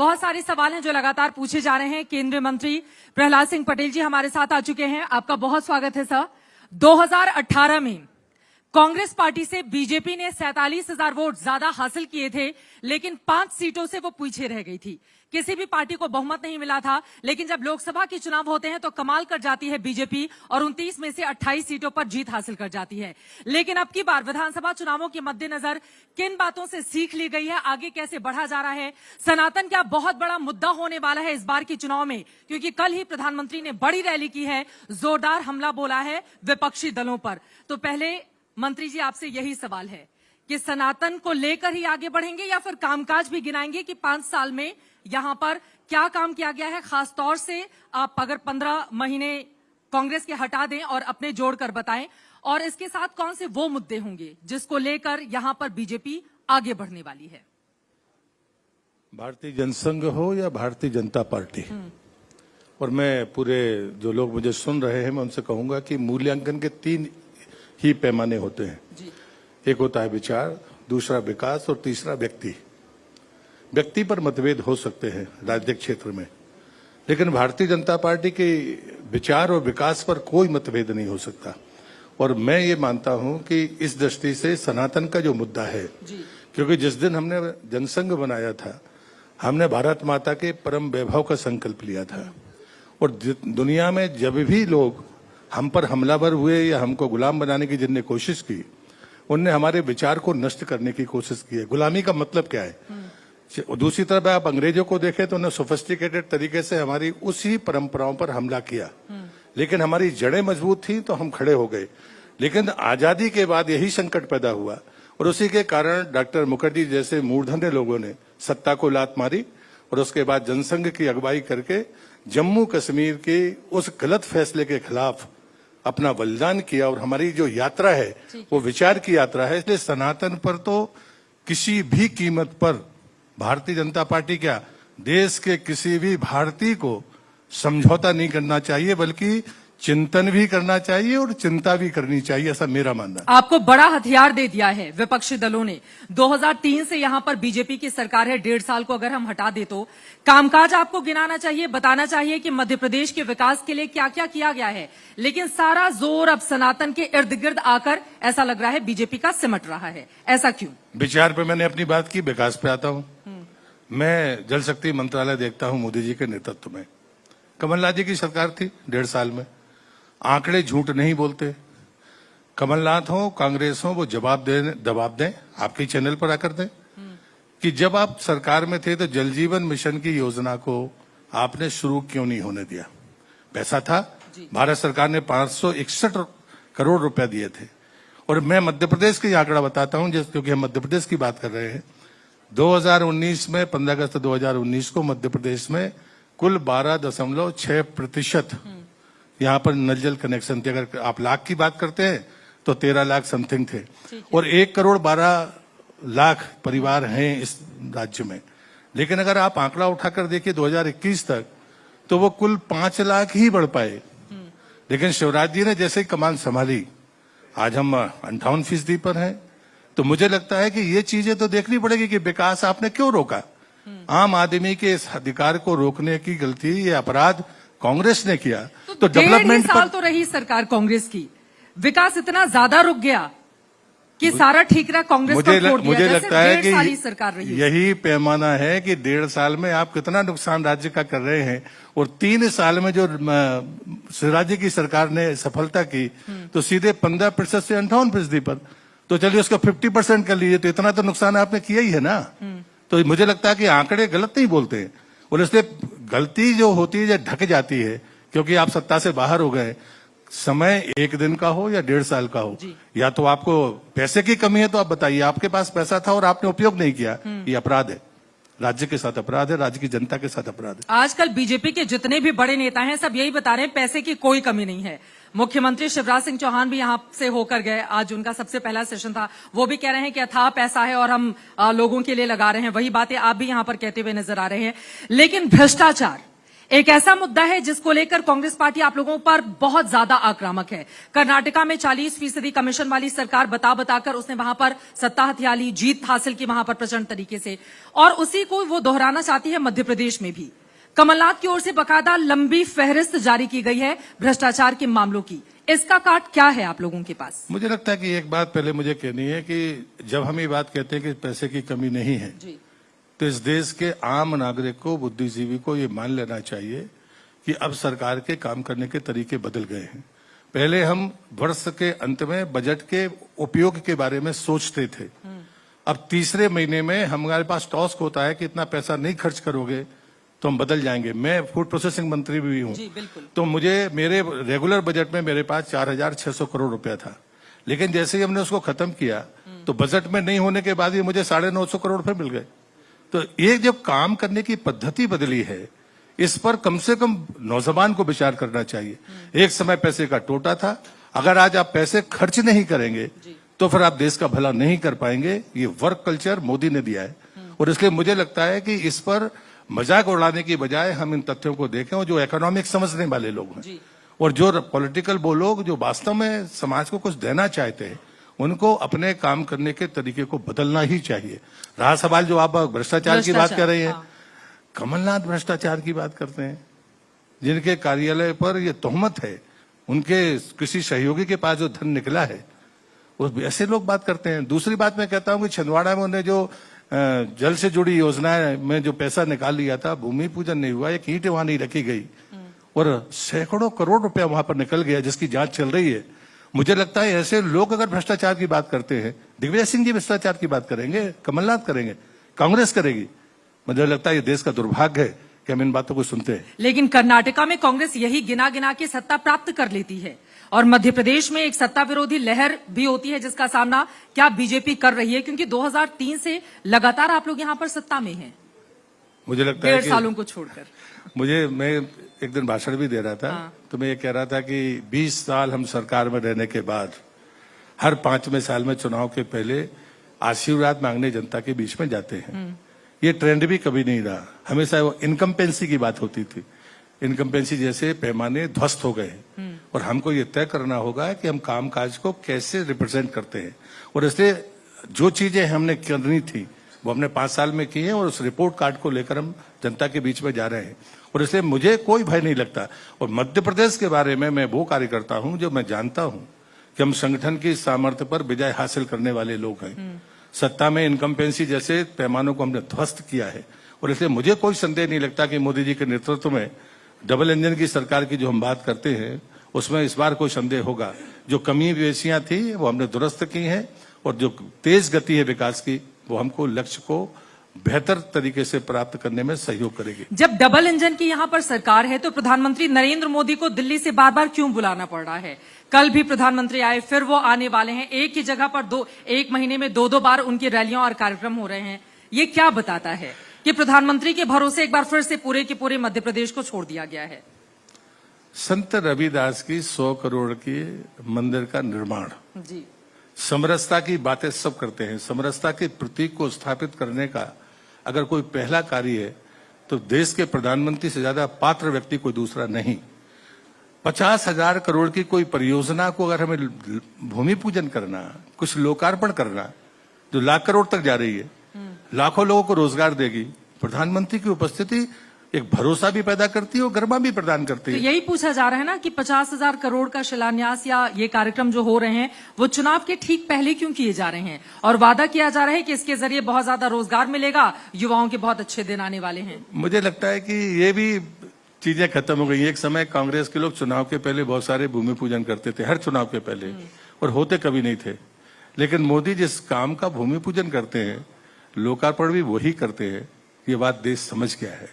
बहुत सारे सवाल हैं जो लगातार पूछे जा रहे हैं। केंद्रीय मंत्री प्रहलाद सिंह पटेल जी हमारे साथ आ चुके हैं। आपका बहुत स्वागत है सर। 2018 में कांग्रेस पार्टी से बीजेपी ने 47,000 वोट ज्यादा हासिल किए थे, लेकिन 5 सीटों से वो पीछे रह गई थी। किसी भी पार्टी को बहुमत नहीं मिला था, लेकिन जब लोकसभा के चुनाव होते हैं तो कमाल कर जाती है बीजेपी और 29 में से 28 सीटों पर जीत हासिल कर जाती है। लेकिन अब की बार विधानसभा चुनावों के मद्देनजर किन बातों से सीख ली गई है, आगे कैसे बढ़ा जा रहा है, सनातन क्या बहुत बड़ा मुद्दा होने वाला है इस बार के चुनाव में, क्योंकि कल ही प्रधानमंत्री ने बड़ी रैली की है, जोरदार हमला बोला है विपक्षी दलों पर। तो पहले मंत्री जी आपसे यही सवाल है कि सनातन को लेकर ही आगे बढ़ेंगे या फिर कामकाज भी गिनाएंगे कि 5 साल में यहां पर क्या काम किया गया है। खास तौर से आप अगर 15 महीने कांग्रेस के हटा दें और अपने जोड़कर बताएं, और इसके साथ कौन से वो मुद्दे होंगे जिसको लेकर यहां पर बीजेपी आगे बढ़ने वाली है। भारतीय जनसंघ हो या भारतीय जनता पार्टी, और मैं पूरे जो लोग मुझे सुन रहे हैं मैं उनसे कहूंगा कि मूल्यांकन के 3 ही पैमाने होते हैं जी। एक होता है विचार, दूसरा विकास और तीसरा व्यक्ति। व्यक्ति पर मतभेद हो सकते हैं राजनीतिक क्षेत्र में, लेकिन भारतीय जनता पार्टी के विचार और विकास पर कोई मतभेद नहीं हो सकता। और मैं ये मानता हूं कि इस दृष्टि से सनातन का जो मुद्दा है जी। क्योंकि जिस दिन हमने जनसंघ बनाया था, हमने भारत माता के परम वैभव का संकल्प लिया था। और दुनिया में जब भी लोग हम पर हमलावर हुए या हमको गुलाम बनाने की जिनने कोशिश की, उनने हमारे विचार को नष्ट करने की कोशिश की है। गुलामी का मतलब क्या है? दूसरी तरफ आप अंग्रेजों को देखें तो उन्होंने सोफिस्टिकेटेड तरीके से हमारी उसी परंपराओं पर हमला किया, लेकिन हमारी जड़ें मजबूत थी तो हम खड़े हो गए। लेकिन आजादी के बाद यही संकट पैदा हुआ और उसी के कारण डॉक्टर मुखर्जी जैसे मूर्धन्य लोगों ने सत्ता को लात मारी और उसके बाद जनसंघ की अगुवाई करके जम्मू कश्मीर के उस गलत फैसले के खिलाफ अपना बलिदान किया। और हमारी जो यात्रा है वो विचार की यात्रा है। इसलिए सनातन पर तो किसी भी कीमत पर भारतीय जनता पार्टी क्या, देश के किसी भी भारतीय को समझौता नहीं करना चाहिए, बल्कि चिंतन भी करना चाहिए और चिंता भी करनी चाहिए, ऐसा मेरा मानना है। आपको बड़ा हथियार दे दिया है विपक्षी दलों ने। 2003 से यहां पर बीजेपी की सरकार है, 1.5 साल को अगर हम हटा दे तो कामकाज आपको गिनाना चाहिए, बताना चाहिए कि मध्य प्रदेश के विकास के लिए क्या क्या किया गया है। लेकिन सारा जोर अब सनातन के इर्द गिर्द आकर ऐसा लग रहा है बीजेपी का सिमट रहा है, ऐसा क्यों? विचार पे मैंने अपनी बात की, विकास पे आता हूँ। मैं जल शक्ति मंत्रालय देखता हूँ मोदी जी के नेतृत्व में, कमलनाथ जी की सरकार थी 1.5 साल में। आंकड़े झूठ नहीं बोलते। कमलनाथ हो कांग्रेस हो वो दबाव दें, आपके चैनल पर आकर दें कि जब आप सरकार में थे तो जल जीवन मिशन की योजना को आपने शुरू क्यों नहीं होने दिया। पैसा था, भारत सरकार ने 561 करोड़ रुपए दिए थे। और मैं मध्य प्रदेश की आंकड़ा बताता हूं, क्योंकि हम मध्य प्रदेश की बात कर रहे हैं। 2019 में 15 अगस्त 2019 को मध्य प्रदेश में कुल 12.6% यहाँ पर नल जल कनेक्शन थे। अगर आप लाख की बात करते हैं तो 13 लाख समथिंग थे, और 1,12,00,000 परिवार हैं इस राज्य में। लेकिन अगर आप आंकड़ा उठाकर देखिए 2021 तक तो वो कुल 5 लाख ही बढ़ पाए। लेकिन शिवराज जी ने जैसे कमान संभाली, आज हम 58% पर हैं। तो मुझे लगता है कि ये चीजें तो देखनी पड़ेगी कि विकास आपने क्यों रोका। आम आदमी के इस अधिकार को रोकने की गलती, ये अपराध कांग्रेस ने किया। तो डेवलपमेंट साल तो रही सरकार कांग्रेस की, विकास इतना ज्यादा रुक गया कि सारा ठीक रहा, कांग्रेस को छोड़ दिया। मुझे लगता है कि सरकार रही यही पैमाना है कि 1.5 साल में आप कितना नुकसान राज्य का कर रहे हैं, और 3 साल में जो राज्य की सरकार ने सफलता की तो सीधे 15% से 58% पर। तो चलिए उसका 50% कर लीजिए, तो इतना तो नुकसान आपने किया ही है ना। तो मुझे लगता है कि आंकड़े गलत नहीं बोलते, और इसलिए गलती जो होती है ढक जाती है, क्योंकि आप सत्ता से बाहर हो गए। समय 1 दिन का हो या 1.5 साल का हो, या तो आपको पैसे की कमी है तो आप बताइए, आपके पास पैसा था और आपने उपयोग नहीं किया, ये अपराध है, राज्य के साथ अपराध है, राज्य की जनता के साथ अपराध है। आजकल बीजेपी के जितने भी बड़े नेता हैं सब यही बता रहे हैं पैसे की कोई कमी नहीं है। मुख्यमंत्री शिवराज सिंह चौहान भी यहां से होकर गए, आज उनका सबसे पहला सेशन था, वो भी कह रहे हैं कि अथाह पैसा है और हम लोगों के लिए लगा रहे हैं। वही बातें आप भी यहां पर कहते हुए नजर आ रहे हैं। लेकिन भ्रष्टाचार एक ऐसा मुद्दा है जिसको लेकर कांग्रेस पार्टी आप लोगों पर बहुत ज्यादा आक्रामक है। कर्नाटका में 40% कमीशन वाली सरकार बताकर उसने वहां पर सत्ता हथिया ली, जीत हासिल की वहां पर प्रचंड तरीके से, और उसी को वो दोहराना चाहती है मध्य प्रदेश में भी। कमलनाथ की ओर से बकायदा लंबी फहरिस्त जारी की गई है भ्रष्टाचार के मामलों की। इसका काट क्या है आप लोगों के पास? मुझे लगता है कि एक बात पहले मुझे कहनी है कि जब हम ये बात कहते हैं कि पैसे की कमी नहीं है, जी। तो इस देश के आम नागरिक को, बुद्धिजीवी को ये मान लेना चाहिए कि अब सरकार के काम करने के तरीके बदल गए हैं। पहले हम वर्ष के अंत में बजट के उपयोग के बारे में सोचते थे। अब तीसरे महीने में हमारे पास टॉस्क होता है कि इतना पैसा नहीं खर्च करोगे तो हम बदल जाएंगे। मैं फूड प्रोसेसिंग मंत्री भी हूं, तो मुझे मेरे रेगुलर बजट में मेरे पास 4,600 करोड़ रुपया था, लेकिन जैसे ही हमने उसको खत्म किया तो बजट में नहीं होने के बाद ही मुझे 950 करोड़ रुपए मिल गए। तो ये जब काम करने की पद्धति बदली है, इस पर कम से कम नौजवान को विचार करना चाहिए। एक समय पैसे का टोटा था, अगर आज आप पैसे खर्च नहीं करेंगे तो फिर आप देश का भला नहीं कर पाएंगे। ये वर्क कल्चर मोदी ने दिया है, और इसलिए मुझे लगता है कि इस पर मजाक उड़ाने की बजाय हम इन तथ्यों को देखें, और जो इकोनॉमिक समझने वाले लोग हैं और जो पॉलिटिकल वो लोग जो वास्तव में समाज को कुछ देना चाहते हैं, उनको अपने काम करने के तरीके को बदलना ही चाहिए। रहा सवाल जो आप भ्रष्टाचार की बात कर रहे हैं, कमलनाथ भ्रष्टाचार की बात करते हैं, जिनके कार्यालय पर ये तोहमत है, उनके किसी सहयोगी के पास जो धन निकला है, वो ऐसे लोग बात करते हैं। दूसरी बात मैं कहता हूं कि छिंदवाड़ा में उन्हें जो जल से जुड़ी योजनाएं में जो पैसा निकाल लिया था, भूमि पूजन नहीं हुआ, एक ईंट वहां नहीं रखी गई, और सैकड़ों करोड़ रुपया वहां पर निकल गया, जिसकी जांच चल रही है। मुझे लगता है ऐसे लोग अगर भ्रष्टाचार की बात करते हैं, दिग्विजय सिंह जी भ्रष्टाचार की बात करेंगे, कमलनाथ करेंगे, कांग्रेस करेगी। मुझे लगता है ये देश का दुर्भाग्य है कि हम इन बातों को सुनते हैं। लेकिन कर्नाटका में कांग्रेस यही गिना गिना के सत्ता प्राप्त कर लेती है, और मध्य प्रदेश में एक सत्ता विरोधी लहर भी होती है, जिसका सामना क्या बीजेपी कर रही है? क्योंकि 2003 से लगातार आप लोग यहां पर सत्ता में हैं, मुझे लगता है 1.5 सालों को छोड़कर। मैं एक दिन भाषण भी दे रहा था, तो मैं ये कह रहा था कि 20 साल हम सरकार में रहने के बाद हर 5वें साल में चुनाव के पहले आशीर्वाद मांगने जनता के बीच में जाते हैं। ये ट्रेंड भी कभी नहीं रहा, हमेशा वो इनकम्पेंसी की बात होती थी। इनकम्पेंसी जैसे पैमाने ध्वस्त हो गए, और हमको ये तय करना होगा कि हम कामकाज को कैसे रिप्रेजेंट करते हैं, और इसलिए जो चीजें हमने करनी थी वो हमने 5 साल में की है, और उस रिपोर्ट कार्ड को लेकर हम जनता के बीच में जा रहे हैं, और इसलिए मुझे कोई भय नहीं लगता। और मध्य प्रदेश के बारे में मैं वो कार्य करता हूं जो मैं जानता हूं कि हम संगठन की सामर्थ्य पर विजय हासिल करने वाले लोग हैं। सत्ता में इनकम्पेंसी जैसे पैमानों को हमने ध्वस्त किया है, और इसलिए मुझे कोई संदेह नहीं लगता कि मोदी जी के नेतृत्व में डबल इंजन की सरकार की जो हम बात करते हैं, उसमें इस बार कोई संदेह होगा। जो कमी बेसियां थी वो हमने दुरुस्त की हैं, और जो तेज गति है विकास की, वो हमको लक्ष्य को बेहतर तरीके से प्राप्त करने में सहयोग करेगी। जब डबल इंजन की यहाँ पर सरकार है, तो प्रधानमंत्री नरेंद्र मोदी को दिल्ली से बार बार क्यों बुलाना पड़ रहा है? कल भी प्रधानमंत्री आए, फिर वो आने वाले हैं। एक ही जगह पर एक महीने में 2-2 बार उनकी रैलियां और कार्यक्रम हो रहे हैं। ये क्या बताता है कि प्रधानमंत्री के भरोसे एक बार फिर से पूरे के पूरे मध्य प्रदेश को छोड़ दिया गया है? संत रविदास की 100 करोड़ की मंदिर का निर्माण, जी, समरसता की बातें सब करते हैं। समरसता के प्रतीक को स्थापित करने का अगर कोई पहला कार्य है, तो देश के प्रधानमंत्री से ज्यादा पात्र व्यक्ति कोई दूसरा नहीं। 50,000 करोड़ की कोई परियोजना को अगर हमें भूमि पूजन करना, कुछ लोकार्पण करना, जो लाख करोड़ तक जा रही है, लाखों लोगों को रोजगार देगी, प्रधानमंत्री की उपस्थिति एक भरोसा भी पैदा करती है और गर्मा भी प्रदान करती है। तो यही पूछा जा रहा है ना कि 50,000 करोड़ का शिलान्यास या ये कार्यक्रम जो हो रहे हैं, वो चुनाव के ठीक पहले क्यों किए जा रहे हैं? और वादा किया जा रहा है कि इसके जरिए बहुत ज्यादा रोजगार मिलेगा, युवाओं के बहुत अच्छे दिन आने वाले हैं। मुझे लगता है कि ये भी चीजें खत्म हो गई। एक समय कांग्रेस के लोग चुनाव के पहले बहुत सारे भूमि पूजन करते थे, हर चुनाव के पहले, और होते कभी नहीं थे। लेकिन मोदी जिस काम का भूमि पूजन करते हैं, लोकार्पण भी वही करते हैं। ये बात देश समझ गया है,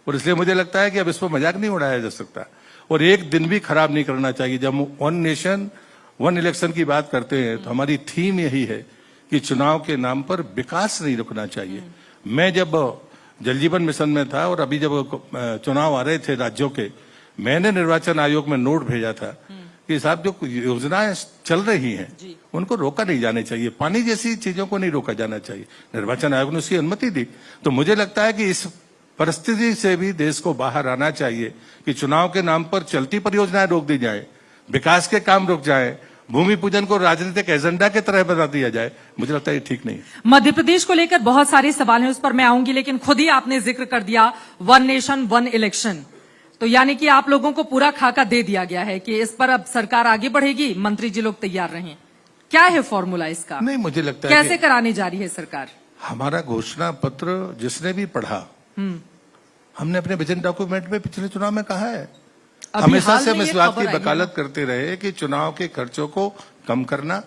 और इसलिए मुझे लगता है कि अब इस पर मजाक नहीं उड़ाया जा सकता, और एक दिन भी खराब नहीं करना चाहिए। जब हम 1 नेशन 1 इलेक्शन की बात करते हैं, तो हमारी थीम यही है कि चुनाव के नाम पर विकास नहीं रुकना चाहिए। मैं जब जल जीवन मिशन में था, और अभी जब चुनाव आ रहे थे राज्यों के, मैंने निर्वाचन आयोग में नोट भेजा था कि साहब जो योजनाएं चल रही हैं उनको रोका नहीं जाना चाहिए, पानी जैसी चीजों को नहीं रोका जाना चाहिए। निर्वाचन आयोग ने उसकी अनुमति दी। तो मुझे लगता है कि इस परिस्थिति से भी देश को बाहर आना चाहिए कि चुनाव के नाम पर चलती परियोजनाएं रोक दी जाए, विकास के काम रुक जाए, भूमि पूजन को राजनीतिक एजेंडा की तरह बना दिया जाए। मुझे लगता है ये ठीक नहीं है। मध्य प्रदेश को लेकर बहुत सारे सवाल हैं, उस पर मैं आऊंगी, लेकिन खुद ही आपने जिक्र कर दिया वन नेशन वन इलेक्शन, तो यानी कि आप लोगों को पूरा खाका दे दिया गया है कि इस पर अब सरकार आगे बढ़ेगी, मंत्री जी लोग तैयार रहें। क्या है फॉर्मूला इसका? नहीं, मुझे लगता है कैसे कराने जा रही है सरकार? हमारा घोषणा पत्र जिसने भी पढ़ा, हमने अपने विजन डॉक्यूमेंट में पिछले चुनाव में कहा है, हमेशा से हम इस बात की वकालत करते रहे कि चुनाव के खर्चों को कम करना,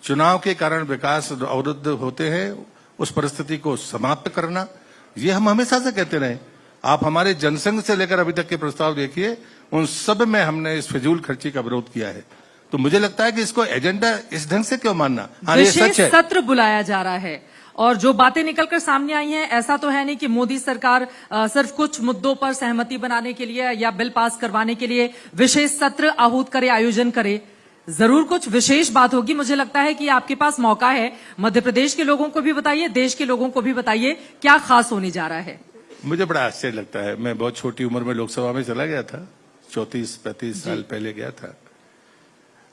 चुनाव के कारण विकास अवरुद्ध होते हैं उस परिस्थिति को समाप्त करना, ये हम हमेशा से कहते रहे। आप हमारे जनसंघ से लेकर अभी तक के प्रस्ताव देखिए, उन सब में हमने इस फिजूल खर्ची का विरोध किया है। तो मुझे लगता है कि इसको एजेंडा इस ढंग से क्यों मानना। हाँ, ये सच है। सत्र बुलाया जा रहा है और जो बातें निकलकर सामने आई हैं, ऐसा तो है नहीं कि मोदी सरकार सिर्फ कुछ मुद्दों पर सहमति बनाने के लिए या बिल पास करवाने के लिए विशेष सत्र आहूत करे, आयोजन करे। जरूर कुछ विशेष बात होगी। मुझे लगता है कि आपके पास मौका है, मध्य प्रदेश के लोगों को भी बताइए, देश के लोगों को भी बताइए क्या खास होने जा रहा है। मुझे बड़ा आश्चर्य लगता है, मैं बहुत छोटी उम्र में लोकसभा में चला गया था, 34-35 साल पहले गया था।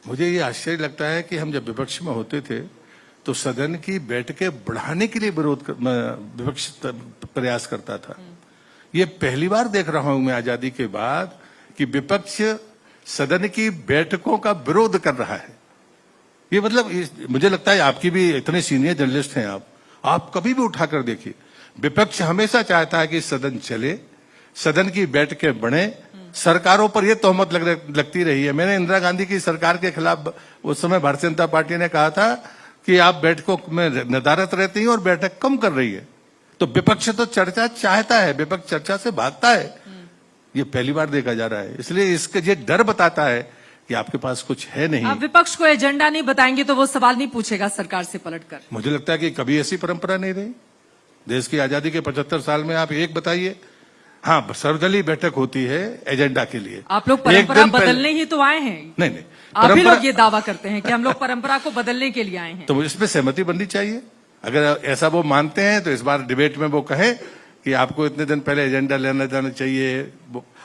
मुझे ये आश्चर्य लगता है कि हम जब विपक्ष में होते थे तो सदन की बैठकें बढ़ाने के लिए विपक्ष प्रयास करता था। ये पहली बार देख रहा हूं मैं आजादी के बाद कि विपक्ष सदन की बैठकों का विरोध कर रहा है। ये मतलब मुझे लगता है आपकी भी इतने सीनियर जर्नलिस्ट हैं आप कभी भी उठाकर देखिए, विपक्ष हमेशा चाहता है कि सदन चले, सदन की बैठकें बढ़े। सरकारों पर यह तोहमत लगती रही है। मैंने इंदिरा गांधी की सरकार के खिलाफ उस समय भारतीय जनता पार्टी ने कहा था कि आप बैठकों में नदारत रहती हैं और बैठक कम कर रही है। तो विपक्ष तो चर्चा चाहता है, विपक्ष चर्चा से भागता है। ये पहली बार देखा जा रहा है, इसलिए इसके ये डर बताता है कि आपके पास कुछ है नहीं। आप विपक्ष को एजेंडा नहीं बताएंगे तो वो सवाल नहीं पूछेगा सरकार से पलटकर। मुझे लगता है कि कभी ऐसी परंपरा नहीं रही देश की आजादी के 75 साल में। आप एक बताइए, हाँ, सर्वदलीय बैठक होती है एजेंडा के लिए। आप लोग परंपरा बदलने ही तो आए हैं। नहीं, आप ही लोग ये दावा करते हैं कि हम लोग परंपरा को बदलने के लिए आए हैं। तो इसमें सहमति बननी चाहिए। अगर ऐसा वो मानते हैं तो इस बार डिबेट में वो कहे कि आपको इतने दिन पहले एजेंडा लेना जाना चाहिए।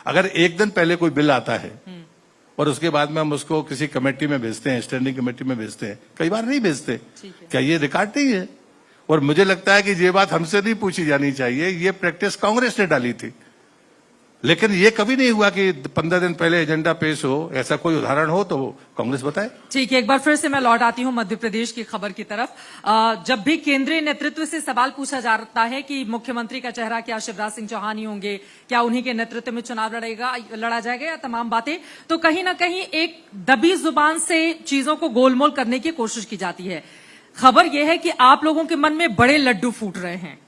अगर एक दिन पहले कोई बिल आता है और उसके बाद में हम उसको किसी कमेटी में भेजते हैं, स्टैंडिंग कमेटी में भेजते हैं, कई बार नहीं भेजते, क्या ये रिकॉर्ड नहीं है? और मुझे लगता है कि ये बात हमसे नहीं पूछी जानी चाहिए, ये प्रैक्टिस कांग्रेस ने डाली थी। लेकिन ये कभी नहीं हुआ कि 15 दिन पहले एजेंडा पेश हो। ऐसा कोई उदाहरण हो तो कांग्रेस बताए। ठीक है, एक बार फिर से मैं लौट आती हूं मध्य प्रदेश की खबर की तरफ। जब भी केंद्रीय नेतृत्व से सवाल पूछा जाता है कि मुख्यमंत्री का चेहरा क्या शिवराज सिंह चौहान ही होंगे, क्या उन्हीं के नेतृत्व में चुनाव लड़ा जाएगा या तमाम बातें, तो कहीं ना कहीं एक दबी जुबान से चीजों को गोलमोल करने की कोशिश की जाती है। खबर यह है कि आप लोगों के मन में बड़े लड्डू फूट रहे हैं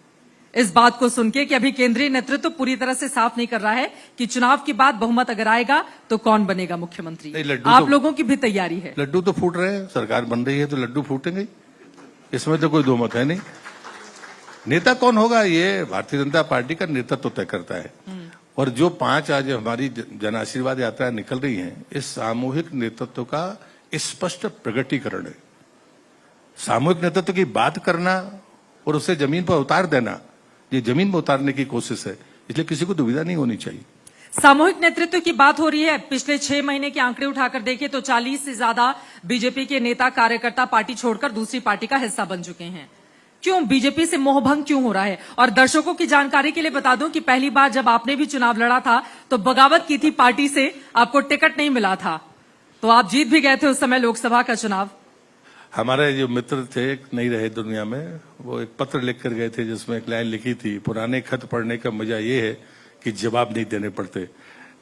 इस बात को सुन के कि अभी केंद्रीय नेतृत्व पूरी तरह से साफ नहीं कर रहा है कि चुनाव के बाद बहुमत अगर आएगा तो कौन बनेगा मुख्यमंत्री। आप लोगों की भी तैयारी है। लड्डू तो फूट रहे हैं, सरकार बन रही है तो लड्डू फूटेंगे, इसमें तो कोई दो मत है नहीं। नेता कौन होगा ये भारतीय जनता पार्टी का नेतृत्व तय करता है। और जो 5 आज हमारी जन आशीर्वाद यात्रा निकल रही है, इस सामूहिक नेतृत्व का स्पष्ट प्रगटीकरण है। सामूहिक नेतृत्व की बात करना और उसे जमीन पर उतार देना, ये जमीन में उतारने की कोशिश है, इसलिए किसी को दुविधा नहीं होनी चाहिए। सामूहिक नेतृत्व की बात हो रही है। पिछले 6 महीने के आंकड़े उठाकर देखें तो 40 से ज्यादा बीजेपी के नेता कार्यकर्ता पार्टी छोड़कर दूसरी पार्टी का हिस्सा बन चुके हैं। क्यों बीजेपी से मोहभंग क्यों हो रहा है? और दर्शकों की जानकारी के लिए बता दूं कि पहली बार जब आपने भी चुनाव लड़ा था तो बगावत की थी पार्टी से, आपको टिकट नहीं मिला था, तो आप जीत भी गए थे उस समय लोकसभा का चुनाव। हमारे जो मित्र थे, नहीं रहे दुनिया में, वो एक पत्र लिख कर गए थे जिसमें एक लाइन लिखी थी, पुराने खत पढ़ने का मजा ये है कि जवाब नहीं देने पड़ते,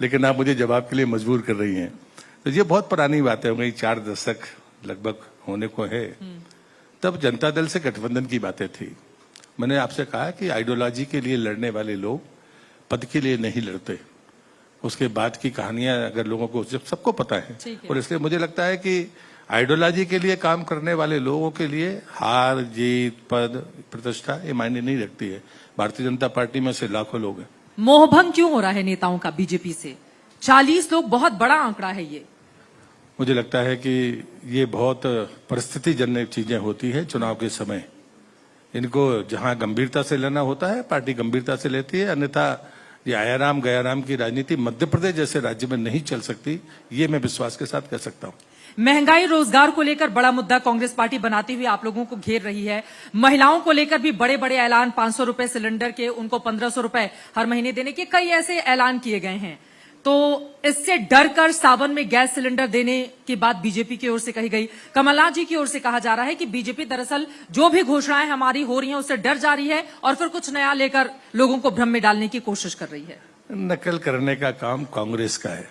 लेकिन आप मुझे जवाब के लिए मजबूर कर रही हैं। तो ये बहुत पुरानी बात है, हो गई 4 दशक लगभग होने को है। तब जनता दल से गठबंधन की बातें थी। मैंने आपसे कहा कि आइडियोलॉजी के लिए लड़ने वाले लोग पद के लिए नहीं लड़ते। उसके बाद की कहानियां अगर लोगों को सबको पता है, और इसलिए मुझे लगता है कि आइडियोलॉजी के लिए काम करने वाले लोगों के लिए हार जीत पद प्रतिष्ठा ये मायने नहीं रखती है। भारतीय जनता पार्टी में से लाखों लोग हैं। मोहभंग क्यों हो रहा है नेताओं का बीजेपी से? 40 लोग बहुत बड़ा आंकड़ा है ये। मुझे लगता है कि ये बहुत परिस्थिति जन्य चीजें होती है चुनाव के समय। इनको जहां गंभीरता से लेना होता है पार्टी गंभीरता से लेती है, अन्यथा ये आयाराम गयाराम की राजनीति मध्य प्रदेश जैसे राज्य में नहीं चल सकती, ये मैं विश्वास के साथ कह सकता हूं। महंगाई रोजगार को लेकर बड़ा मुद्दा कांग्रेस पार्टी बनाती हुई आप लोगों को घेर रही है। महिलाओं को लेकर भी बड़े बड़े ऐलान, 500 रुपए सिलेंडर के, उनको 1500 रुपए हर महीने देने के कई ऐसे ऐलान किए गए हैं। तो इससे डर कर सावन में गैस सिलेंडर देने की बात बीजेपी की ओर से कही गई। कमलनाथ जी की ओर से कहा जा रहा है कि बीजेपी दरअसल जो भी घोषणाएं हमारी हो रही हैं उससे डर जा रही है और फिर कुछ नया लेकर लोगों को भ्रम में डालने की कोशिश कर रही है। नकल करने का काम कांग्रेस का है,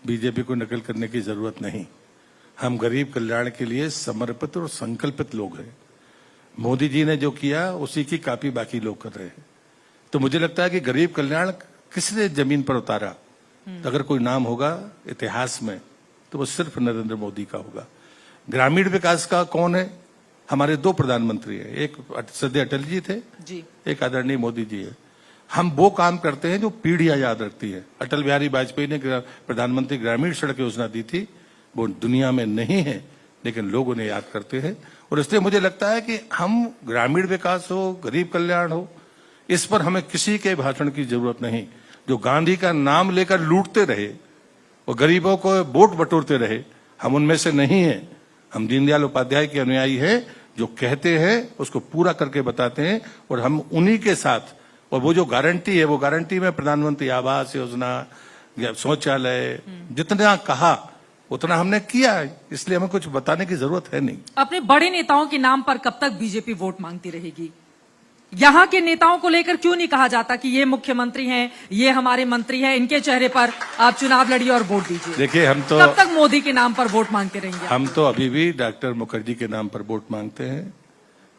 बीजेपी को नकल करने की जरूरत नहीं। हम गरीब कल्याण के लिए समर्पित और संकल्पित लोग हैं। मोदी जी ने जो किया उसी की कॉपी बाकी लोग कर रहे हैं। तो मुझे लगता है कि गरीब कल्याण किसने जमीन पर उतारा, तो अगर कोई नाम होगा इतिहास में तो वो सिर्फ नरेंद्र मोदी का होगा। ग्रामीण विकास का कौन है? हमारे दो प्रधानमंत्री हैं, एक सदैव अटल जी थे जी, एक आदरणीय मोदी जी है। हम वो काम करते हैं जो पीढ़ियां याद रखती है। अटल बिहारी वाजपेयी ने प्रधानमंत्री ग्रामीण सड़क योजना दी थी, वो दुनिया में नहीं है लेकिन लोग उन्हें याद करते हैं। और इसलिए मुझे लगता है कि हम ग्रामीण विकास हो, गरीब कल्याण हो, इस पर हमें किसी के भाषण की जरूरत नहीं। जो गांधी का नाम लेकर लूटते रहे और गरीबों को वोट बटोरते रहे, हम उनमें से नहीं हैं। हम दीनदयाल उपाध्याय के अनुयायी हैं, जो कहते हैं उसको पूरा करके बताते हैं और हम उन्हीं के साथ। और वो जो गारंटी है, वो गारंटी में प्रधानमंत्री आवास योजना, शौचालय, जितना कहा उतना हमने किया, इसलिए हमें कुछ बताने की जरूरत है नहीं। अपने बड़े नेताओं के नाम पर कब तक बीजेपी वोट मांगती रहेगी? यहाँ के नेताओं को लेकर क्यों नहीं कहा जाता कि ये मुख्यमंत्री हैं, ये हमारे मंत्री हैं, इनके चेहरे पर आप चुनाव लड़िए और वोट दीजिए? देखिए, हम तो कब तक मोदी के नाम पर वोट मांगते रहेंगे? हम तो अभी भी डॉक्टर मुखर्जी के नाम पर वोट मांगते हैं,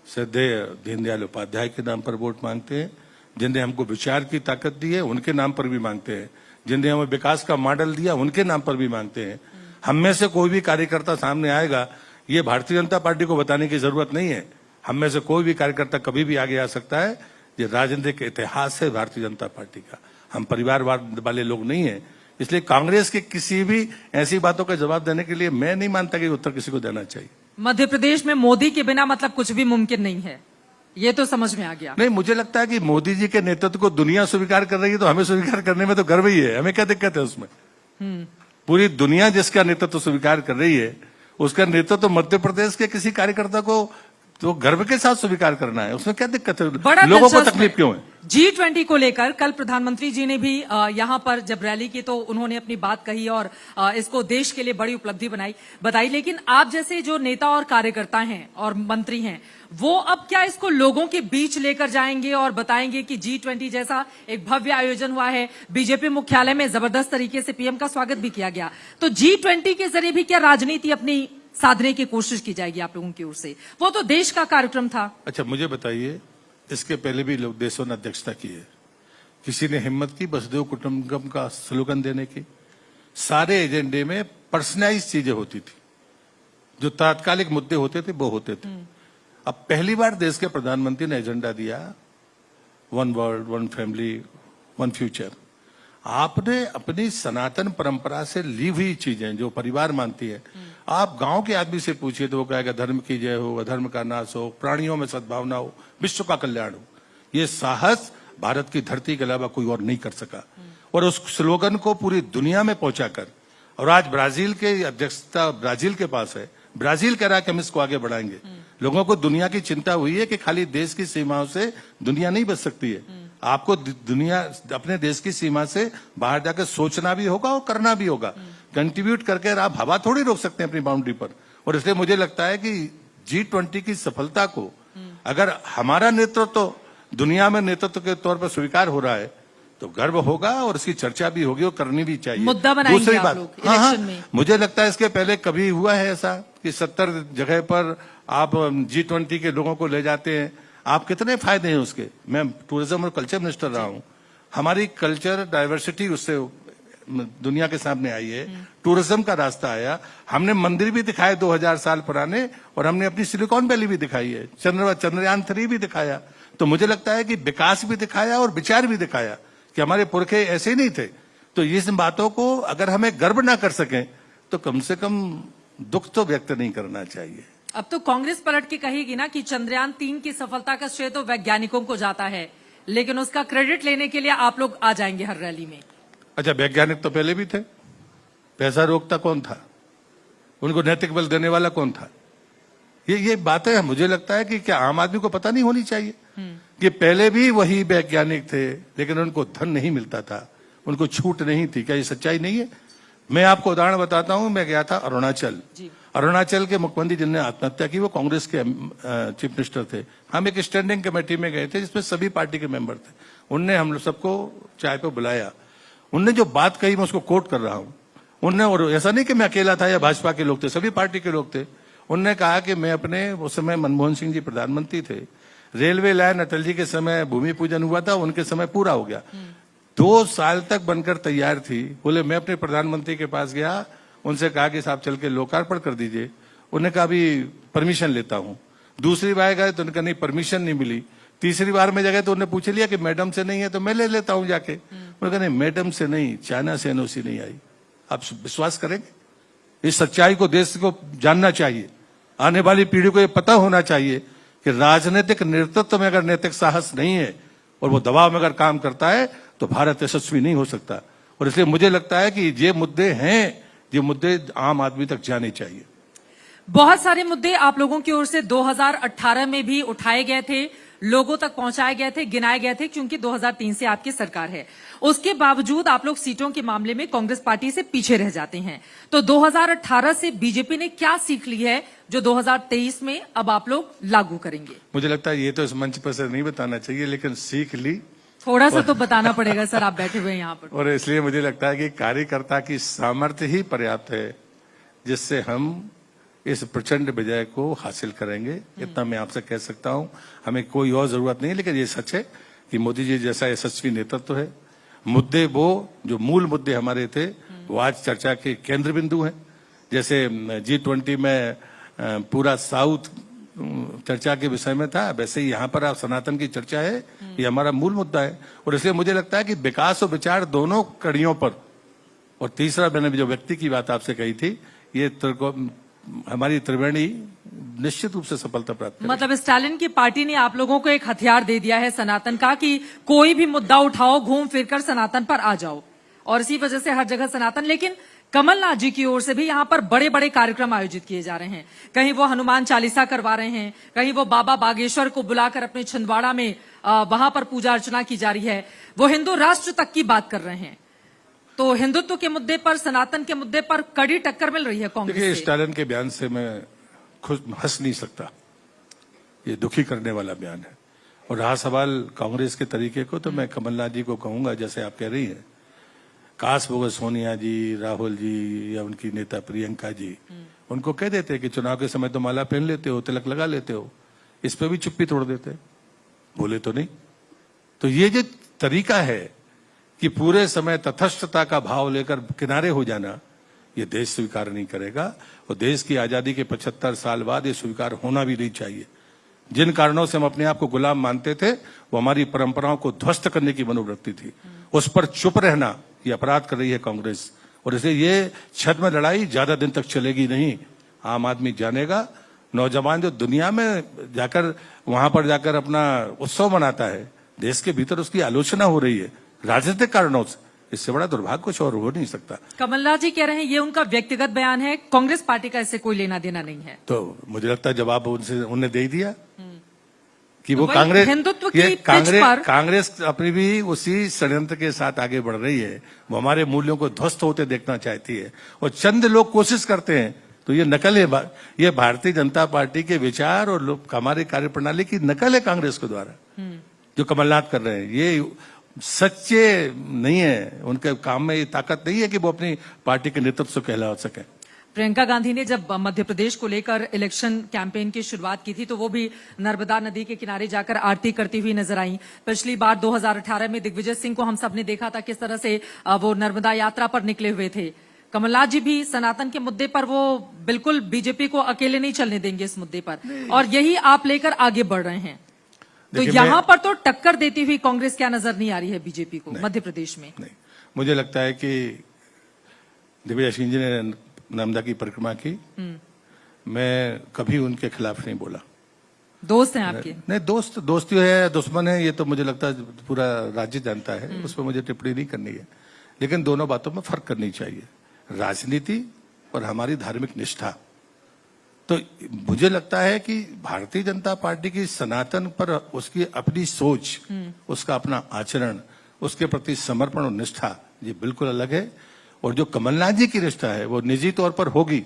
सदैव दीनदयाल उपाध्याय के नाम पर वोट मांगते हैं। जिन्हें हमको विचार की ताकत दी है उनके नाम पर भी मांगते हैं, जिन्हें हमें विकास का मॉडल दिया उनके नाम पर भी मांगते हैं। हम में से कोई भी कार्यकर्ता सामने आएगा, ये भारतीय जनता पार्टी को बताने की जरूरत नहीं है। हम में से कोई भी कार्यकर्ता कभी भी आगे आ सकता है। ये राजनीतिक इतिहास है भारतीय जनता पार्टी का। हम परिवारवाद वाले लोग नहीं है, इसलिए कांग्रेस के किसी भी ऐसी बातों का जवाब देने के लिए मैं नहीं मानता कि उत्तर किसी को देना चाहिए। मध्य प्रदेश में मोदी के बिना मतलब कुछ भी मुमकिन नहीं है, ये तो समझ में आ गया। नहीं, मुझे लगता है कि मोदी जी के नेतृत्व को दुनिया स्वीकार कर रही है, तो हमें स्वीकार करने में तो गर्व ही है। हमें क्या दिक्कत है उसमें? पूरी दुनिया जिसका नेतृत्व स्वीकार कर रही है, उसका नेतृत्व तो मध्य प्रदेश के किसी कार्यकर्ता को तो गर्व के साथ स्वीकार करना है, उसमें क्या दिक्कत है? लोगों को तकलीफ क्यों है? G20 को लेकर कल प्रधानमंत्री जी ने भी यहाँ पर जब रैली की तो उन्होंने अपनी बात कही और इसको देश के लिए बड़ी उपलब्धि बताई। लेकिन आप जैसे जो नेता और कार्यकर्ता हैं और मंत्री हैं, वो अब क्या इसको लोगों के बीच लेकर जाएंगे और बताएंगे कि G20 जैसा एक भव्य आयोजन हुआ है, बीजेपी मुख्यालय में जबरदस्त तरीके से पीएम का स्वागत भी किया गया, तो G20 के जरिए भी क्या राजनीति अपनी साधने की कोशिश की जाएगी आप लोगों की ओर से? वो तो देश का कार्यक्रम था। अच्छा, मुझे बताइए, इसके पहले भी लोग देशों ने अध्यक्षता की है, किसी ने हिम्मत की वसुधैव कुटुंबकम का स्लोगन देने की? सारे एजेंडे में पर्सनलाइज चीजें होती थी, जो तात्कालिक मुद्दे होते थे वो होते थे। अब पहली बार देश के प्रधानमंत्री ने एजेंडा दिया, one world, one family, one future. आपने अपनी सनातन परंपरा से ली हुई चीजें जो परिवार मानती है, आप गांव के आदमी से पूछिए तो वो कहेगा धर्म की जय हो, अधर्म का नाश हो, प्राणियों में सद्भावना हो, विश्व का कल्याण हो। ये साहस भारत की धरती के अलावा कोई और नहीं कर सका। और उस स्लोगन को पूरी दुनिया में पहुंचाकर, और आज ब्राजील के अध्यक्षता ब्राजील के पास है, ब्राजील कह रहा है कि हम इसको आगे बढ़ाएंगे। लोगों को दुनिया की चिंता हुई है कि खाली देश की सीमाओं से दुनिया नहीं बच सकती है। आपको दुनिया अपने देश की सीमा से बाहर जाकर सोचना भी होगा और करना भी होगा। कंट्रीब्यूट करके आप हवा थोड़ी रोक सकते हैं अपनी बाउंड्री पर। और इसलिए मुझे लगता है कि G20 की सफलता को अगर हमारा नेतृत्व दुनिया में नेतृत्व के तौर पर स्वीकार हो रहा है तो गर्व होगा और इसकी चर्चा भी होगी और करनी भी चाहिए। मुद्दा बनाएंगे दूसरी आप बात, लोग इलेक्शन में। मुझे लगता है इसके पहले कभी हुआ है ऐसा कि 70 जगह पर आप G20 के लोगों को ले जाते हैं? आप कितने फायदे हैं उसके? मैं टूरिज्म और कल्चर मिनिस्टर रहा हूं, हमारी कल्चर डाइवर्सिटी उससे दुनिया के सामने आई है, टूरिज्म का रास्ता आया। हमने मंदिर भी दिखाए 2000 साल पुराने, और हमने अपनी सिलिकॉन वैली भी दिखाई है, चंद्रयान 3 भी दिखाया। तो मुझे लगता है कि विकास भी दिखाया और विचार भी दिखाया कि हमारे पुरखे ऐसे ही नहीं थे। तो इस बातों को अगर हमें गर्व ना कर सकें तो कम से कम दुख तो व्यक्त नहीं करना चाहिए। अब तो कांग्रेस पलट के कहेगी ना कि चंद्रयान-3 की सफलता का श्रेय तो वैज्ञानिकों को जाता है, लेकिन उसका क्रेडिट लेने के लिए आप लोग आ जाएंगे हर रैली में। अच्छा, वैज्ञानिक तो पहले भी थे। पैसा रोकता कौन था? उनको नैतिक बल देने वाला कौन था? ये बातें मुझे लगता है कि क्या आम आदमी को पता नहीं होनी चाहिए कि पहले भी वही वैज्ञानिक थे, लेकिन उनको धन नहीं मिलता था, उनको छूट नहीं थी। क्या ये सच्चाई नहीं है? मैं आपको उदाहरण बताता हूं। मैं गया था अरुणाचल के मुख्यमंत्री जिन्होंने आत्महत्या की, वो कांग्रेस के चीफ मिनिस्टर थे। हम एक स्टैंडिंग कमेटी में गए थे जिसमें सभी पार्टी के मेंबर थे। उनने हम सबको चाय पे बुलाया। उनने जो बात कही मैं उसको कोट कर रहा हूं। उनने, और ऐसा नहीं कि मैं अकेला था या भाजपा के लोग थे, सभी पार्टी के लोग थे। उनने कहा कि मैं अपने, उस समय मनमोहन सिंह जी प्रधानमंत्री थे, रेलवे लाइन अटल जी के समय भूमि पूजन हुआ था, उनके समय पूरा हो गया, 2 साल तक बनकर तैयार थी। बोले मैं अपने प्रधानमंत्री के पास गया, उनसे कहा कि साहब चल के लोकार्पण कर दीजिए। उन्होंने कहा अभी परमिशन लेता हूं। दूसरी बार गए तो उनका नहीं, परमिशन नहीं मिली। तीसरी बार में जगह तो उन्होंने पूछ लिया कि मैडम से नहीं है तो मैं ले लेता हूं जाके। उन्होंने कहा नहीं, मैडम से नहीं, चाइना से एनओसी नहीं आई। आप विश्वास करेंगे? इस सच्चाई को देश को जानना चाहिए। आने वाली पीढ़ी को यह पता होना चाहिए कि राजनीतिक नेतृत्व में अगर नैतिक साहस नहीं है और वो दबाव में अगर काम करता है तो भारत यशस्वी नहीं हो सकता। और इसलिए मुझे लगता है कि ये मुद्दे हैं, ये मुद्दे आम आदमी तक जाने चाहिए। बहुत सारे मुद्दे आप लोगों की ओर से 2018 में भी उठाए गए थे, लोगों तक पहुंचाए गए थे, गिनाए गए थे, क्योंकि 2003 से आपकी सरकार है। उसके बावजूद आप लोग सीटों के मामले में कांग्रेस पार्टी से पीछे रह जाते हैं। तो 2018 से बीजेपी ने क्या सीख ली है जो 2023 में अब आप लोग लागू करेंगे? मुझे लगता है ये तो इस मंच पर से नहीं बताना चाहिए, लेकिन सीख ली थोड़ा सा तो बताना पड़ेगा सर, आप बैठे हुए हैं यहाँ पर। और इसलिए मुझे लगता है कि कार्यकर्ता की सामर्थ्य ही पर्याप्त है जिससे हम इस प्रचंड विजय को हासिल करेंगे। इतना मैं आपसे कह सकता हूं। हमें कोई और जरूरत नहीं, लेकिन ये सच है कि मोदी जी जैसा यशस्वी नेतृत्व है। मुद्दे वो जो मूल मुद्दे हमारे थे वो आज चर्चा के केंद्र बिंदु हैं। जैसे G20 में पूरा साउथ चर्चा के विषय में था, वैसे ही यहाँ पर आप सनातन की चर्चा है, ये हमारा मूल मुद्दा है। और इसलिए मुझे लगता है कि विकास और विचार दोनों कड़ियों पर, और तीसरा मैंने जो व्यक्ति की बात आपसे कही थी, ये हमारी त्रिवेणी निश्चित रूप से सफलता प्राप्त करेगी। मतलब स्टालिन की पार्टी ने आप लोगों को एक हथियार दे दिया है सनातन का कि कोई भी मुद्दा उठाओ, घूम फिरकर सनातन पर आ जाओ, और इसी वजह से हर जगह सनातन। लेकिन कमलनाथ जी की ओर से भी यहाँ पर बड़े बड़े कार्यक्रम आयोजित किए जा रहे हैं। कहीं वो हनुमान चालीसा करवा रहे हैं, कहीं वो बाबा बागेश्वर को बुलाकर अपने छिंदवाड़ा में वहां पर पूजा अर्चना की जा रही है। वो हिंदू राष्ट्र तक की बात कर रहे हैं। तो हिंदुत्व के मुद्दे पर, सनातन के मुद्दे पर कड़ी टक्कर मिल रही है कांग्रेस से। स्टालिन के बयान से मैं खुद हंस नहीं सकता, ये दुखी करने वाला बयान है। और रहा सवाल कांग्रेस के तरीके को, तो मैं कमलनाथ जी को कहूंगा, जैसे आप कह रही हैं, काश वो सोनिया जी, राहुल जी या उनकी नेता प्रियंका जी उनको कह देते कि चुनाव के समय तो माला पहन लेते हो, तिलक लगा लेते हो, इस पे भी चुप्पी तोड़ देते, बोले तो नहीं। तो ये जो तरीका है कि पूरे समय तटस्थता का भाव लेकर किनारे हो जाना, ये देश स्वीकार नहीं करेगा। और देश की आजादी के 75 साल बाद ये स्वीकार होना भी नहीं चाहिए। जिन कारणों से हम अपने आप को गुलाम मानते थे, वो हमारी परंपराओं को ध्वस्त करने की मनोवृत्ति थी। उस पर चुप रहना ये अपराध कर रही है कांग्रेस। और इसलिए ये छद्म लड़ाई ज्यादा दिन तक चलेगी नहीं। आम आदमी जानेगा, नौजवान जो दुनिया में जाकर वहां पर जाकर अपना उत्सव मनाता है, देश के भीतर उसकी आलोचना हो रही है राजनीतिक कारणों से, इससे बड़ा दुर्भाग्य कुछ और हो नहीं सकता। कमलनाथ जी कह रहे हैं ये उनका व्यक्तिगत बयान है, कांग्रेस पार्टी का इससे कोई लेना देना नहीं है। तो मुझे लगता है जवाब उन्हें दे दिया कि तो वो कांग्रेस, हिंदुत्व की पिच पर कांग्रेस अपनी भी उसी षड्यंत्र के साथ आगे बढ़ रही है। वो हमारे मूल्यों को ध्वस्त होते देखना चाहती है, और चंद लोग कोशिश करते हैं। तो ये नकल है, ये भारतीय जनता पार्टी के विचार और हमारी कार्यप्रणाली की नकल है कांग्रेस के द्वारा जो कमलनाथ कर रहे हैं। ये सच्चे नहीं है, उनके काम में ये ताकत नहीं है कि वो अपनी पार्टी के नेतृत्व से कहला सके। प्रियंका गांधी ने जब मध्य प्रदेश को लेकर इलेक्शन कैंपेन की शुरुआत की थी, तो वो भी नर्मदा नदी के किनारे जाकर आरती करती हुई नजर आई। पिछली बार 2018 में दिग्विजय सिंह को हम सब ने देखा था किस तरह से वो नर्मदा यात्रा पर निकले हुए थे। कमलनाथ जी भी सनातन के मुद्दे पर वो बिल्कुल बीजेपी को अकेले नहीं चलने देंगे इस मुद्दे पर, और यही आप लेकर आगे बढ़ रहे हैं। तो यहाँ पर तो टक्कर देती हुई कांग्रेस क्या नजर नहीं आ रही है बीजेपी को मध्य प्रदेश में? नहीं, मुझे लगता है कि दिग्विजय सिंह जी ने नर्मदा की परिक्रमा की, मैं कभी उनके खिलाफ नहीं बोला। दोस्त हैं आपके? नहीं, दोस्ती है दुश्मन है ये तो मुझे लगता है पूरा राज्य जानता है, उस पर मुझे टिप्पणी नहीं करनी है। लेकिन दोनों बातों में फर्क करनी चाहिए, राजनीति और हमारी धार्मिक निष्ठा। तो मुझे लगता है कि भारतीय जनता पार्टी की सनातन पर उसकी अपनी सोच, उसका अपना आचरण, उसके प्रति समर्पण और निष्ठा ये बिल्कुल अलग है। और जो कमलनाथ जी की निष्ठा है वो निजी तौर पर होगी,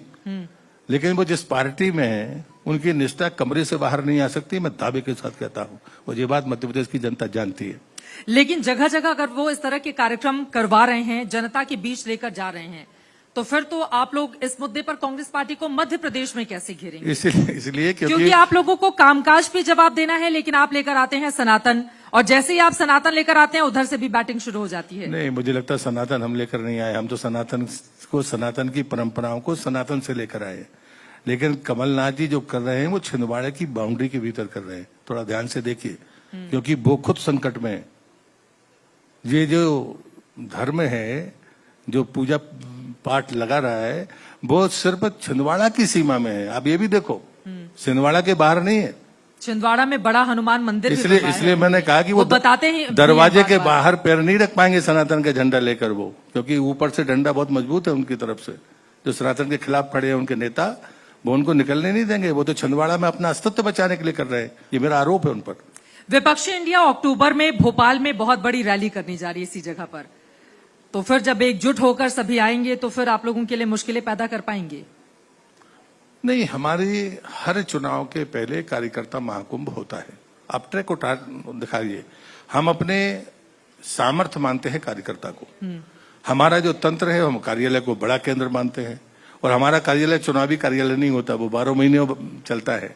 लेकिन वो जिस पार्टी में है उनकी निष्ठा कमरे से बाहर नहीं आ सकती, मैं दावे के साथ कहता हूं। और ये बात मध्य प्रदेश की जनता जानती है। लेकिन जगह जगह अगर वो इस तरह के कार्यक्रम करवा रहे हैं, जनता के बीच लेकर जा रहे हैं, तो फिर तो आप लोग इस मुद्दे पर कांग्रेस पार्टी को मध्य प्रदेश में कैसे घेरेंगे? इसलिए क्योंकि आप लोगों को कामकाज पे जवाब देना है, लेकिन आप लेकर आते हैं सनातन, और जैसे ही आप सनातन लेकर आते हैं उधर से भी बैटिंग शुरू हो जाती है। नहीं, मुझे लगता है सनातन हम लेकर नहीं आए, हम तो सनातन की परंपराओं को सनातन से लेकर आए। लेकिन कमलनाथ जी जो कर रहे हैं वो छिंदवाड़ा की बाउंड्री के भीतर कर रहे हैं, थोड़ा ध्यान से देखिए, क्योंकि वो खुद संकट में है। ये जो धर्म है, जो पूजा पाठ लगा रहा है, वो सिर्फ छिंदवाड़ा की सीमा में है। आप ये भी देखो, छिंदवाड़ा के बाहर नहीं है। छिंदवाड़ा में बड़ा हनुमान मंदिर भी बनवाया है। इसलिए मैंने कहा कि वो बताते हैं दरवाजे के बाहर पैर नहीं रख पाएंगे सनातन का झंडा लेकर, वो क्योंकि ऊपर से डंडा बहुत मजबूत है उनकी तरफ से। जो सनातन के खिलाफ खड़े हैं उनके नेता, वो उनको निकलने नहीं देंगे। वो तो छिंदवाड़ा में अपना अस्तित्व बचाने के लिए कर रहे हैं, ये मेरा आरोप है उन पर। विपक्षी इंडिया अक्टूबर में भोपाल में बहुत बड़ी रैली करने जा रही है इसी जगह पर, तो फिर जब एकजुट होकर सभी आएंगे तो फिर आप लोगों के लिए मुश्किलें पैदा कर पाएंगे? नहीं, हमारी हर चुनाव के पहले कार्यकर्ता महाकुंभ होता है। आप ट्रैक उठा दिखाइए, हम अपने सामर्थ्य मानते हैं कार्यकर्ता को। हमारा जो तंत्र है, हम कार्यालय को बड़ा केंद्र मानते हैं, और हमारा कार्यालय चुनावी कार्यालय नहीं होता, वो 12 महीने चलता है।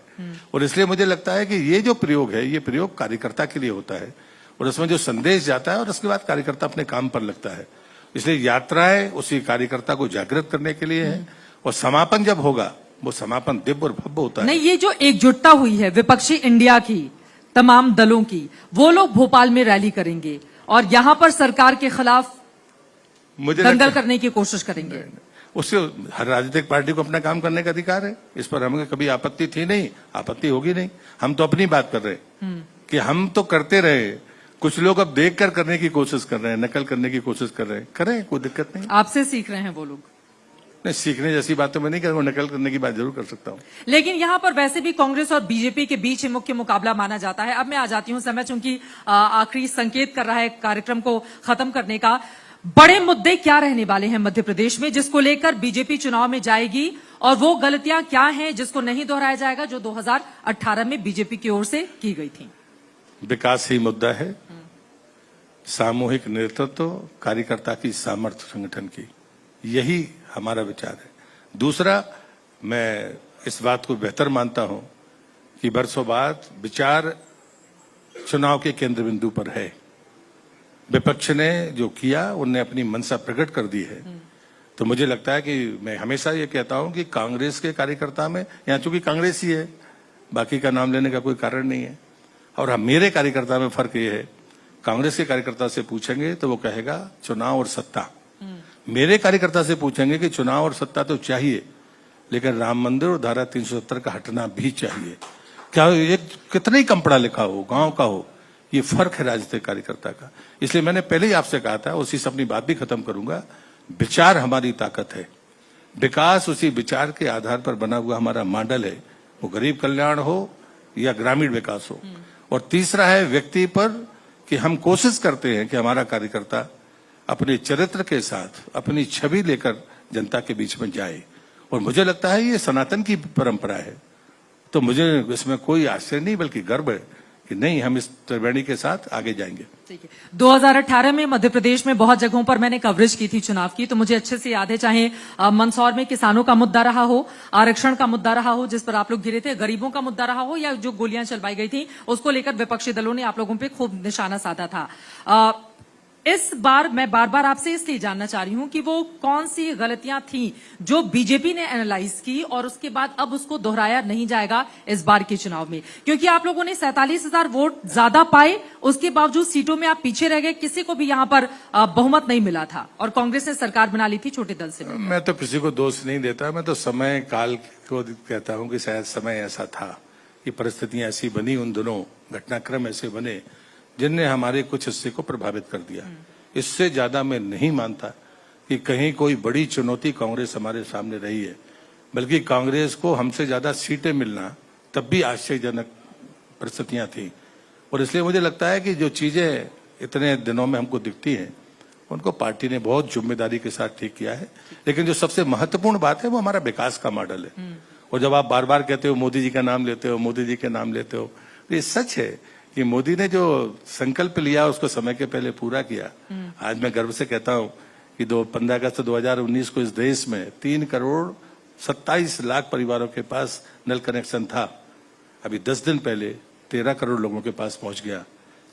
और इसलिए मुझे लगता है कि ये जो प्रयोग है, ये प्रयोग कार्यकर्ता के लिए होता है, और उसमें जो संदेश जाता है और उसके बाद कार्यकर्ता अपने काम पर लगता है। इसलिए यात्राएं उसी कार्यकर्ता को जागृत करने के लिए है, और समापन जब होगा वो समापन दिव्य और भव्य होता है। नहीं, ये जो एकजुटता हुई है विपक्षी इंडिया की तमाम दलों की, वो लोग भोपाल में रैली करेंगे और यहां पर सरकार के खिलाफ दंगल करने की कोशिश करेंगे। उससे हर राजनीतिक पार्टी को अपना काम करने का अधिकार है, इस पर हमें कभी आपत्ति थी नहीं, आपत्ति होगी नहीं। हम तो अपनी बात कर रहे हैं कि हम तो करते रहे, कुछ लोग अब देखकर करने की कोशिश कर रहे हैं, नकल करने की कोशिश कर रहे हैं, करें, कोई दिक्कत नहीं। आपसे सीख रहे हैं वो लोग? नहीं, सीखने जैसी बातें मैं नहीं करूंगा, नकल करने की बात जरूर कर सकता हूं। लेकिन यहाँ पर वैसे भी कांग्रेस और बीजेपी के बीच मुख्य मुकाबला माना जाता है। अब मैं आ जाती हूँ, समय चूंकि आखिरी संकेत कर रहा है कार्यक्रम को खत्म करने का। बड़े मुद्दे क्या रहने वाले हैं मध्य प्रदेश में, जिसको लेकर बीजेपी चुनाव में जाएगी, और वो गलतियां क्या हैं जिसको नहीं दोहराया जाएगा जो 2018 में बीजेपी की ओर से की गई थी? विकास ही मुद्दा है, सामूहिक नेतृत्व, कार्यकर्ता की सामर्थ्य संगठन की, यही हमारा विचार है। दूसरा, मैं इस बात को बेहतर मानता हूं कि बरसों बाद विचार चुनाव के केंद्र बिंदु पर है। विपक्ष ने जो किया, उनने अपनी मंशा प्रकट कर दी है। तो मुझे लगता है कि मैं हमेशा ये कहता हूं कि कांग्रेस के कार्यकर्ता में, यहाँ चूंकि कांग्रेस ही है, बाकी का नाम लेने का कोई कारण नहीं है, और मेरे कार्यकर्ता में फर्क ये है, कांग्रेस के कार्यकर्ता से पूछेंगे तो वो कहेगा चुनाव और सत्ता। मेरे कार्यकर्ता से पूछेंगे कि चुनाव और सत्ता तो चाहिए, लेकिन राम मंदिर और धारा 370 का हटना भी चाहिए। क्या ये कितना ही कम पढ़ा लिखा हो, गांव का हो, ये फर्क है राजनीतिक कार्यकर्ता का। इसलिए मैंने पहले ही आपसे कहा था, उसी से अपनी बात भी खत्म करूंगा, विचार हमारी ताकत है, विकास उसी विचार के आधार पर बना हुआ हमारा मॉडल है, वो गरीब कल्याण हो या ग्रामीण विकास हो। और तीसरा है व्यक्ति पर, कि हम कोशिश करते हैं कि हमारा कार्यकर्ता अपने चरित्र के साथ अपनी छवि लेकर जनता के बीच में जाए, और मुझे लगता है ये सनातन की परंपरा है। तो मुझे इसमें कोई आश्चर्य नहीं बल्कि गर्व है कि नहीं, हम इस त्रिवेणी के साथ आगे जाएंगे। ठीक है, 2018 में मध्य प्रदेश में बहुत जगहों पर मैंने कवरेज की थी चुनाव की, तो मुझे अच्छे से याद है, चाहे मंदसौर में किसानों का मुद्दा रहा हो, आरक्षण का मुद्दा रहा हो जिस पर आप लोग गिरे थे, गरीबों का मुद्दा रहा हो, या जो गोलियां चलवाई गई थी उसको लेकर विपक्षी दलों ने आप लोगों पे खूब निशाना साधा था। इस बार मैं बार बार आपसे इसलिए जानना चाह रही हूं कि वो कौन सी गलतियां थी जो बीजेपी ने एनालाइज की और उसके बाद अब उसको दोहराया नहीं जाएगा इस बार के चुनाव में, क्योंकि आप लोगों ने 47,000 वोट ज्यादा पाए, उसके बावजूद सीटों में आप पीछे रह गए, किसी को भी यहां पर बहुमत नहीं मिला था और कांग्रेस ने सरकार बना ली थी छोटे दल से। मैं तो किसी को दोष नहीं देता, मैं तो समय काल को कहता हूं कि शायद समय ऐसा था कि परिस्थितियां ऐसी बनी, उन दिनों घटनाक्रम ऐसे बने जिनने हमारे कुछ हिस्से को प्रभावित कर दिया। इससे ज्यादा मैं नहीं मानता कि कहीं कोई बड़ी चुनौती कांग्रेस हमारे सामने रही है, बल्कि कांग्रेस को हमसे ज्यादा सीटें मिलना तब भी आश्चर्यजनक परिस्थितियां थी। और इसलिए मुझे लगता है कि जो चीजें इतने दिनों में हमको दिखती हैं उनको पार्टी ने बहुत जिम्मेदारी के साथ ठीक किया है। लेकिन जो सबसे महत्वपूर्ण बात है वो हमारा विकास का मॉडल है। और जब आप बार बार कहते हो मोदी जी का नाम लेते हो, मोदी जी के नाम लेते हो, तो ये सच है कि मोदी ने जो संकल्प लिया उसको समय के पहले पूरा किया। आज मैं गर्व से कहता हूं कि 15 अगस्त 2019 को इस देश में 3,27,00,000 परिवारों के पास नल कनेक्शन था। अभी 10 दिन पहले 13 करोड़ लोगों के पास पहुंच गया।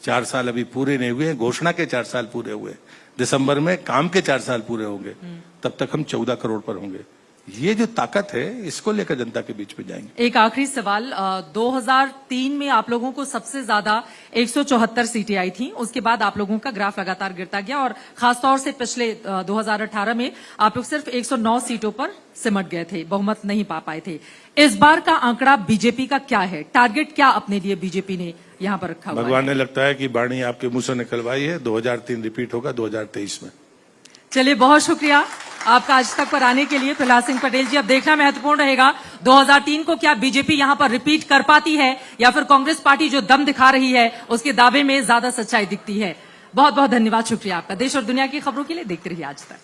4 साल अभी पूरे नहीं हुए, घोषणा के 4 साल पूरे हुए, दिसंबर में काम के 4 साल पूरे होंगे, तब तक हम 14 करोड़ पर होंगे। ये जो ताकत है इसको लेकर जनता के बीच में जाएंगे। एक आखिरी सवाल, 2003 में आप लोगों को सबसे ज्यादा 174 सीटें आई थी, उसके बाद आप लोगों का ग्राफ लगातार गिरता गया और खासतौर से पिछले 2018 में आप लोग सिर्फ 109 सीटों पर सिमट गए थे, बहुमत नहीं पा पाए थे। इस बार का आंकड़ा बीजेपी का क्या है, टारगेट क्या अपने लिए बीजेपी ने यहाँ पर रखा हुआ है? भगवान ने लगता है कि वाणी आपके मुंह से निकलवाई है, 2003 रिपीट होगा 2023 में। चलिए, बहुत शुक्रिया आपका आज तक पर आने के लिए प्रहलाद सिंह पटेल जी। अब देखना महत्वपूर्ण रहेगा 2003 को क्या बीजेपी यहां पर रिपीट कर पाती है या फिर कांग्रेस पार्टी जो दम दिखा रही है उसके दावे में ज्यादा सच्चाई दिखती है। बहुत बहुत धन्यवाद, शुक्रिया आपका। देश और दुनिया की खबरों के लिए देखते रहिए आज तक।